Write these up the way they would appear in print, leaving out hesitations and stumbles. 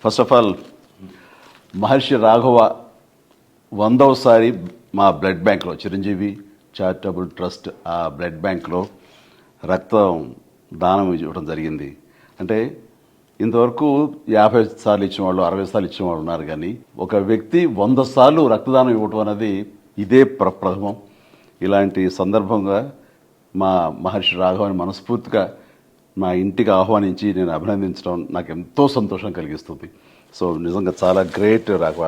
First of all మహర్షి రాఘవ 100వసారి మా blood బ్యాంక్లో Chiranjeevi charitable trust ఆ బ్లడ్ బ్యాంక్లో రక్తం దానం ఇవ్వడం జరిగింది. అంటే ఇంతవరకు 50 సార్లు ఇచ్చిన వాళ్ళు 60 సార్లు ఇచ్చిన వాళ్ళు ఉన్నారు, కానీ ఒక వ్యక్తి 100 సార్లు రక్తదానం ఇవ్వటం అనేది ఇదే ప్రథమం. ఇలాంటి సందర్భంగా మా మహర్షి రాఘవని మనస్ఫూర్తిగా మా ఇంటికి ఆహ్వానించి నేను అభినందించడం నాకు ఎంతో సంతోషం కలిగిస్తుంది. సో నిజంగా చాలా గ్రేట్ రాఘవ.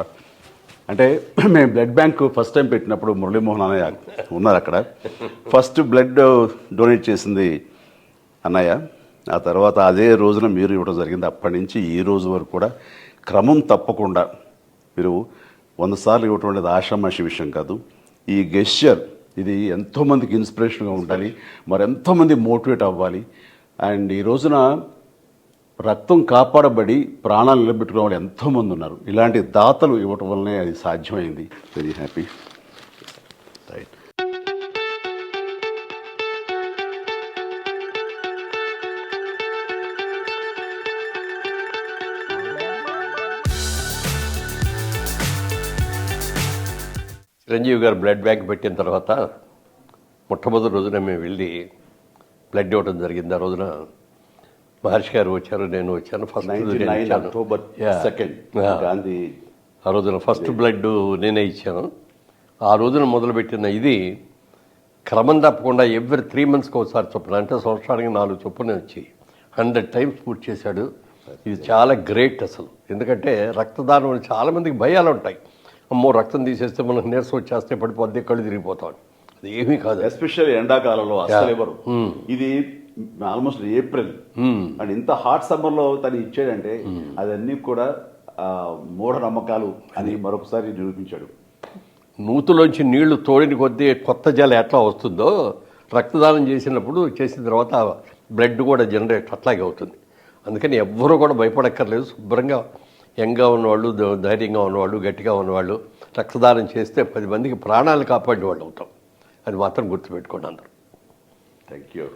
అంటే మేము బ్లడ్ బ్యాంక్ ఫస్ట్ టైం పెట్టినప్పుడు మురళీమోహన్ అన్నయ్య ఉన్నారు అక్కడ. ఫస్ట్ బ్లడ్ డొనేట్ చేసింది అన్నయ్య, ఆ తర్వాత అదే రోజున మీరు ఇవ్వడం జరిగింది. అప్పటి నుంచి ఈ రోజు వరకు కూడా క్రమం తప్పకుండా మీరు 100 సార్లు ఇవ్వటం అనేది ఆషామాషి విషయం కాదు. ఈ గెస్చర్ ఇది ఎంతోమందికి ఇన్స్పిరేషన్గా ఉండాలి, మరి ఎంతోమంది మోటివేట్ అవ్వాలి. అండ్ ఈ రోజున రక్తం కాపాడబడి ప్రాణాలు నిలబెట్టుకునే వాళ్ళు ఎంతోమంది ఉన్నారు. ఇలాంటి దాతలు ఇవ్వటం వల్లనే అది సాధ్యమైంది. Very happy. రైట్. చిరంజీవి గారు బ్లడ్ బ్యాంక్ పెట్టిన తర్వాత మొట్టమొదటి రోజున మేము వెళ్ళి బ్లడ్ ఇవ్వడం జరిగింది. ఆ రోజున మహర్షి గారు వచ్చారు, నేను వచ్చాను. ఫస్ట్ October 2nd గాంధీ ఆ రోజున ఫస్ట్ బ్లడ్ నేనే ఇచ్చాను. ఆ రోజున మొదలుపెట్టిన ఇది క్రమం తప్పకుండా ఎవ్రీ 3 monthsకి ఒకసారి చొప్పున, అంటే సంవత్సరానికి 4 చొప్పున వచ్చి 100 times పూర్తి చేశాడు. ఇది చాలా గ్రేట్ అసలు. ఎందుకంటే రక్తదానం చాలామందికి భయాలు ఉంటాయి. అమ్మో రక్తం తీసేస్తే మనకు నీరసం వచ్చేస్తే పడిపోద్ది, కళ్ళు తిరిగిపోతాం. అది ఏమీ కాదు. ఎస్పెషల్లీ ఎండాకాలంలో అసలు ఎవరు. ఇది ఆల్మోస్ట్ ఏప్రిల్ అండ్ ఇంత హాట్ సమ్మర్ లో తను ఇచ్చాడంటే అదన్నీ కూడా మూఢ నమ్మకాలు అని మరొకసారి నిరూపించాడు. నూతులోంచి నీళ్లు తోడిని కొద్దీ కొత్త జలం ఎట్లా వస్తుందో రక్తదానం చేసిన తర్వాత బ్లడ్ కూడా జనరేట్ అట్లాగే అవుతుంది. అందుకని ఎవ్వరూ కూడా భయపడక్కర్లేదు. శుభ్రంగా యంగ్గా ఉన్నవాళ్ళు, ధైర్యంగా ఉన్నవాళ్ళు, గట్టిగా ఉన్నవాళ్ళు రక్తదానం చేస్తే 10 మందికి ప్రాణాలు కాపాడే వాళ్ళు అవుతాం. అది మాత్రం గుర్తుపెట్టుకోండి అందరూ. Thank you.